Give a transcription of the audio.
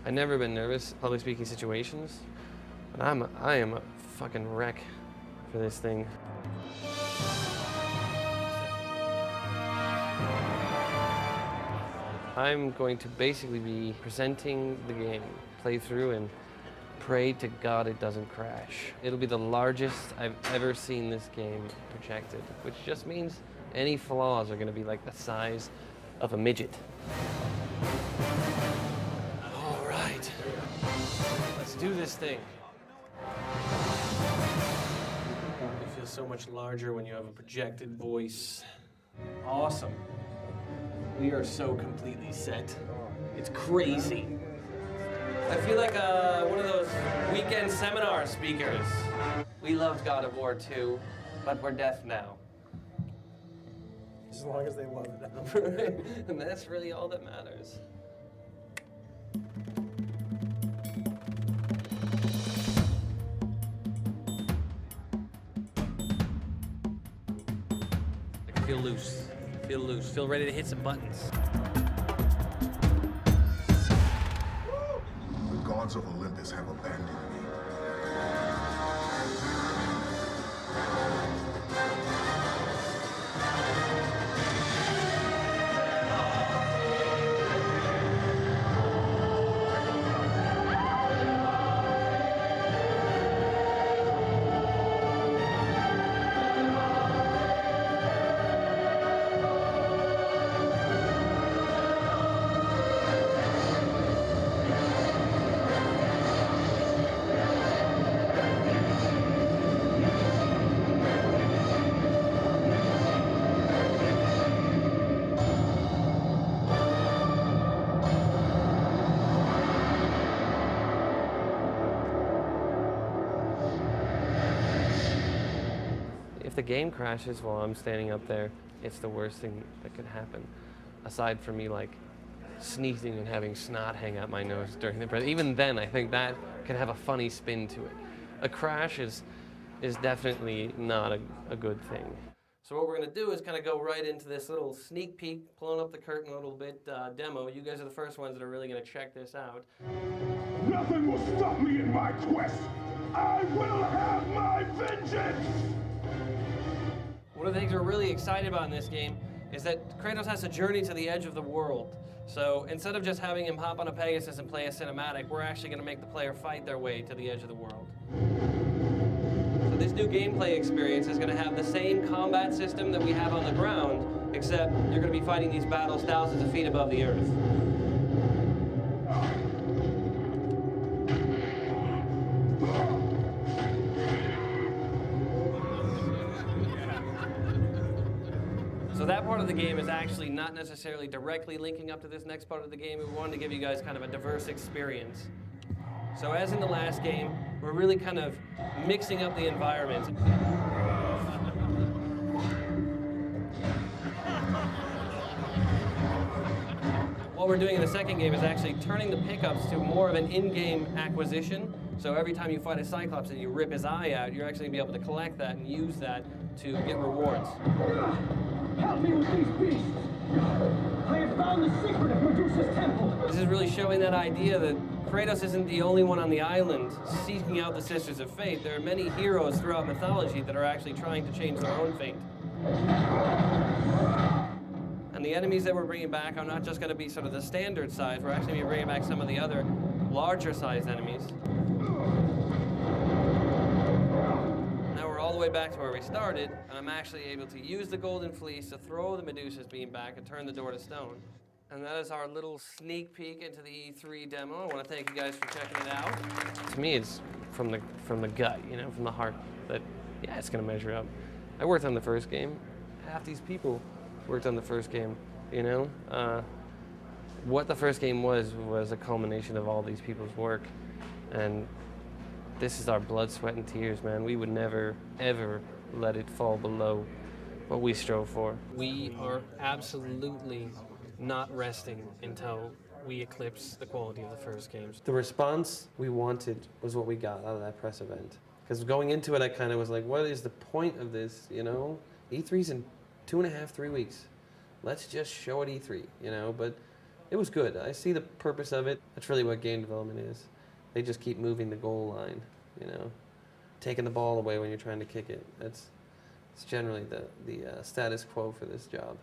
I've never been nervous in public speaking situations, but I am a fucking wreck for this thing. I'm going to basically be presenting the game, play through, and pray to God it doesn't crash. It'll be the largest I've ever seen this game projected, which just means any flaws are going to be like the size of a midget. All right, let's do this thing. It feels so much larger when you have a projected voice. Awesome. We are so completely set. It's crazy. I feel like one of those weekend seminar speakers. We loved God of War 2, but we're deaf now. As long as they love it. And that's really all that matters. I feel loose. Feel loose. Feel ready to hit some buttons. The gods of Olympus have abandoned me. If the game crashes while I'm standing up there, it's the worst thing that could happen. Aside from me like sneezing and having snot hang out my nose during the press. Even then, I think that can have a funny spin to it. A crash is definitely not a good thing. So what we're gonna do is kind of go right into this little sneak peek, pulling up the curtain a little bit, demo. You guys are the first ones that are really gonna check this out. Nothing will stop me in my quest. I will have my vengeance! One of the things we're really excited about in this game is that Kratos has to journey to the edge of the world. So instead of just having him hop on a Pegasus and play a cinematic, we're actually going to make the player fight their way to the edge of the world. So this new gameplay experience is going to have the same combat system that we have on the ground, except you're going to be fighting these battles thousands of feet above the earth. So that part of the game is actually not necessarily directly linking up to this next part of the game. We wanted to give you guys kind of a diverse experience. So as in the last game, we're really kind of mixing up the environments. What we're doing in the second game is actually turning the pickups to more of an in-game acquisition. So every time you fight a Cyclops and you rip his eye out, you're actually going to be able to collect that and use that to get rewards. Help me with these beasts! I have found the secret of Medusa's temple! This is really showing that idea that Kratos isn't the only one on the island seeking out the Sisters of Fate. There are many heroes throughout mythology that are actually trying to change their own fate. And the enemies that we're bringing back are not just going to be sort of the standard size, we're actually going to be bringing back some of the other larger sized enemies. Now we're all the way back to where we started, and I'm actually able to use the Golden Fleece to throw the Medusa's beam back and turn the door to stone. And that is our little sneak peek into the E3 demo. I want to thank you guys for checking it out. To me, it's from the gut, you know, from the heart, that, yeah, it's going to measure up. I worked on the first game. Half these people worked on the first game, you know? What the first game was a culmination of all these people's work. And this is our blood, sweat, and tears, man. We would never, ever let it fall below what we strove for. We are absolutely not resting until we eclipse the quality of the first games. The response we wanted was what we got out of that press event. Because going into it, I kind of was like, what is the point of this, you know? E3's in 2.5, 3 weeks. Let's just show it E3, you know? But It was good. I see the purpose of it. That's really what game development is. They just keep moving the goal line, you know, taking the ball away when you're trying to kick it. It's generally the status quo for this job.